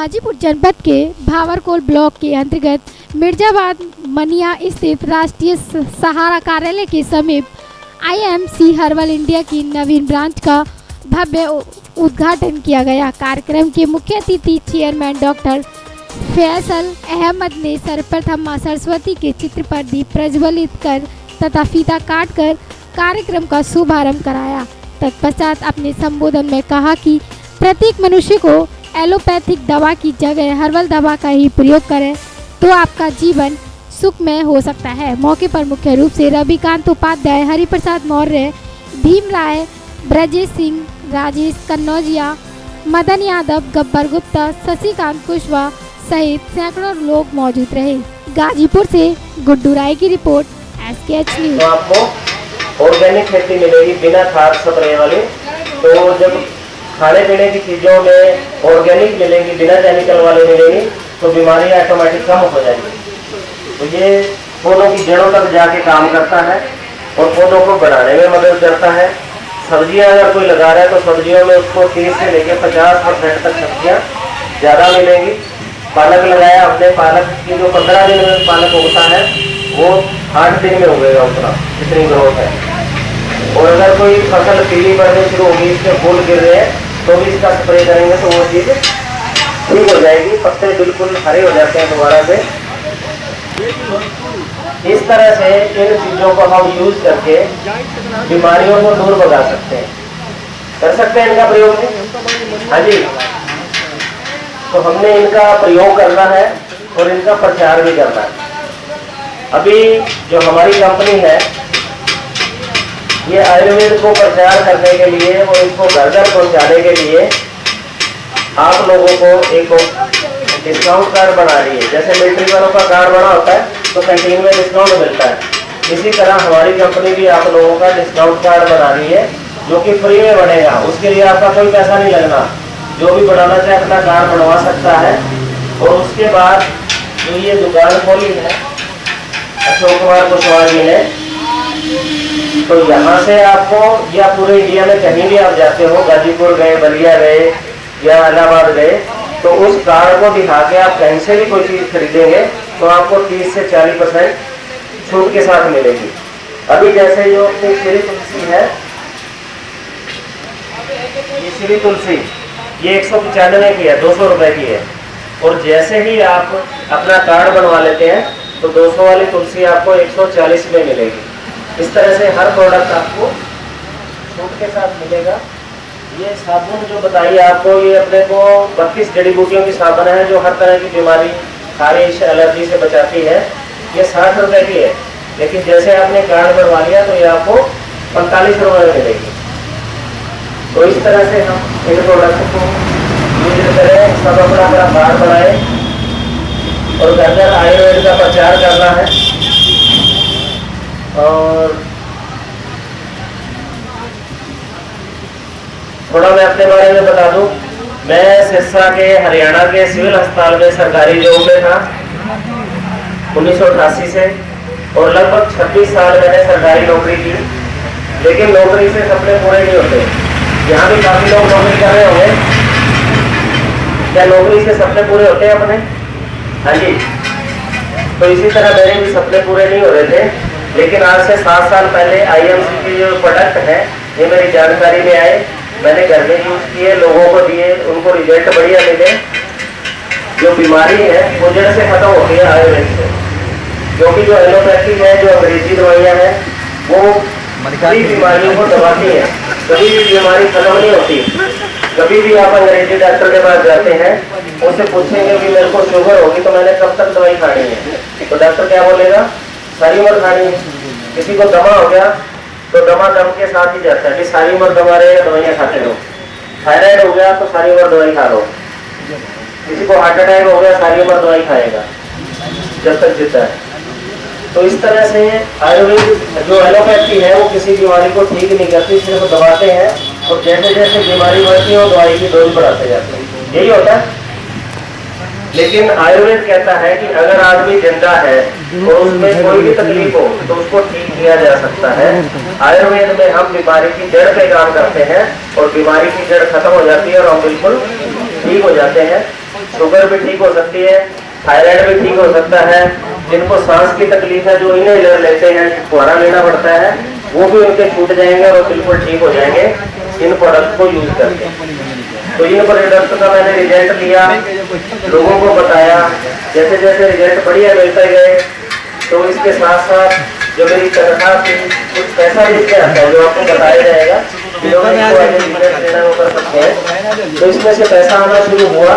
गाजीपुर जनपद के भावरकोल ब्लॉक के अंतर्गत मिर्जाबाद मनिया स्थित राष्ट्रीय सहारा कार्यालय के समीप आईएमसी हर्बल इंडिया की नवीन ब्रांच का भव्य उद्घाटन किया गया। कार्यक्रम के मुख्य अतिथि चेयरमैन डॉक्टर फैसल अहमद ने सर्वप्रथम मां सरस्वती के चित्र पर दीप प्रज्वलित कर तथा फीता काटकर कार्यक्रम का शुभारंभ कराया। तत्पश्चात अपने संबोधन में कहा कि प्रत्येक मनुष्य को एलोपैथिक दवा की जगह हर्बल दवा का ही प्रयोग करें तो आपका जीवन सुखमय हो सकता है। मौके पर मुख्य रूप से रविकांत उपाध्याय, हरिप्रसाद मौर्य, भीम राय, ब्रजेश सिंह, राजेश कन्नौजिया, मदन यादव, गब्बर गुप्ता, शशिकांत कुशवाहा सहित सैकड़ों लोग मौजूद रहे। गाजीपुर से गुड्डू राय की रिपोर्ट, SKH न्यूज। तो आपको ऑर्गेनिक खेती मिलेगी बिना खाद स्प्रे वाली। तो जब खाने पीने की चीज़ों में ऑर्गेनिक मिलेगी, बिना केमिकल वाली मिलेगी, तो बीमारी ऑटोमेटिक कम हो जाएगी। तो ये पौधों की जड़ों तक जाके काम करता है और पौधों को बढ़ाने में मदद करता है। सब्जियां अगर कोई लगा रहा है तो सब्जियों में उसको 30 से लेकर 50% तक सब्जियां ज़्यादा मिलेंगी। पालक लगाया हमने, पालक की जो 15 दिन में पालक उगता है वो 8 दिन में उगेगा, उतना जितनी ग्रोथ है। और अगर कोई फसल पीली पड़नी शुरू होगी, इसके फूल गिर रहे हैं, तो भी इसका स्प्रे करेंगे तो वो चीज़ ठीक हो जाएगी। पत्ते बिल्कुल हरे हो जाते हैं दोबारा से। इस तरह से इन चीज़ों को हम यूज करके बीमारियों को दूर भगा सकते हैं, कर सकते हैं इनका प्रयोग। हाँ जी, तो हमने इनका प्रयोग करना है और इनका प्रचार भी करना है। अभी जो हमारी कंपनी है ये आयुर्वेद को प्रचार करने के लिए और इसको घर घर पहुँचाने के लिए आप लोगों को एक डिस्काउंट कार्ड बना रही है। जैसे मिलिट्री वालों का कार्ड बना होता है तो कैंटीन में डिस्काउंट मिलता है, इसी तरह हमारी कंपनी भी आप लोगों का डिस्काउंट कार्ड बना रही है जो कि फ्री में बनेगा। उसके लिए आपका कोई पैसा नहीं लगना। जो भी बनाना चाहे अपना कार्ड बनवा सकता है। और उसके बाद जो ये दुकान खोली है अशोक कुमार कुशवाहा जी ने, तो यहाँ से आपको या पूरे इंडिया में कहीं भी आप जाते हो, गाजीपुर गए, बलिया गए या इलाहाबाद गए, तो उस कार्ड को दिखा के आप कहीं से भी कोई चीज़ खरीदेंगे तो आपको 30 से 40% छूट के साथ मिलेगी। अभी जैसे जो श्री तुलसी है, ये श्री तुलसी ये 195 की है, 200 रुपए की है। और जैसे ही आप अपना कार्ड बनवा लेते हैं तो 200 वाली तुलसी आपको 140 में मिलेगी। इस तरह से हर प्रोडक्ट आपको छूट के साथ मिलेगा। ये साबुन जो बताइए आपको, ये अपने को 32 जड़ी बूटियों की साबुन है जो हर तरह की बीमारी, खारिश, एलर्जी से बचाती है। ये 60 रुपए की है, लेकिन जैसे आपने कार्ड बनवा लिया तो ये आपको 45 रुपए में मिलेगी। तो इस तरह से हम इन प्रोडक्ट को यूज करें, सब अपना अपना कार्ड बनाए और घर घर आयुर्वेद का प्रचार करना है। और थोड़ा मैं अपने बारे में बता दूं, मैं सिरसा के हरियाणा के सिविल अस्पताल में सरकारी जॉब में था 1988 से, और लगभग 26 साल मैंने सरकारी नौकरी की। लेकिन नौकरी से सपने पूरे नहीं होते। यहाँ भी काफी लोग नौकरी कर रहे होंगे, क्या नौकरी से सपने पूरे होते हैं अपने? हाँ जी। तो इसी तरह मेरे भी सपने पूरे नहीं हो रहे थे, लेकिन आज से 7 साल पहले आईएमसी के जो प्रोडक्ट है ये मेरी जानकारी में आए, मैंने घर में यूज किए, लोगों को दिए, उनको रिजल्ट बढ़िया मिले। जो बीमारी है वो जड़ से खत्म होती है आयुर्वेद से, क्योंकि जो एलोपैथी है, जो अंग्रेजी दवाइयाँ हैं, वो कई बीमारियों को दबाती है, कभी भी बीमारी खत्म नहीं होती। कभी भी आप अंग्रेजी डॉक्टर के पास जाते हैं, उससे पूछेंगे कि मेरे को शुगर होगी तो मैंने कब तक दवाई खानी है, तो डॉक्टर क्या बोलेगा? सारी उम्र खानी है। किसी को दमा हो गया तो दमा दम के साथ ही जाता है कि सारी उम्र दवा रहे, दवाइयाँ खाते रहो। थायराइड हो गया तो सारी उम्र दवाई खा लो। किसी को हार्ट अटैक हो गया, सारी उम्र दवाई खाएगा जब तक जीता है। तो इस तरह से आयुर्वेद जो एलोपैथी है वो किसी बीमारी को ठीक नहीं करती, सिर्फ दबाते हैं, और जैसे जैसे बीमारी बढ़ती है वो दवाई की डोज बढ़ाते जाते हैं, यही होता है। लेकिन आयुर्वेद कहता है कि अगर आदमी जिंदा है और उसमें कोई भी तकलीफ हो तो उसको ठीक किया जा सकता है। आयुर्वेद में हम बीमारी की जड़ पे काम करते हैं और बीमारी की जड़ खत्म हो जाती है और हम बिल्कुल ठीक हो जाते हैं। शुगर भी ठीक हो सकती है, थायराइड भी ठीक हो सकता है। जिनको सांस की तकलीफ है, जो इन्हेलर लेते हैं, फुहारा लेना पड़ता है, वो भी उनके छूट जाएंगे और बिल्कुल ठीक हो जाएंगे इन प्रोडक्ट को यूज करके। तो इन प्रोडक्ट का मैंने रिजल्ट लिया, लोगों को बताया। जैसे जैसे रिजल्ट बढ़िया मिलते गए, तो इसके साथ साथ जो मेरी तनख्वाह थी, कुछ पैसा भी इसमें आता है जो आपको बताया जाएगा, जो कर सकते हैं। तो इसमें से पैसा आना शुरू हुआ।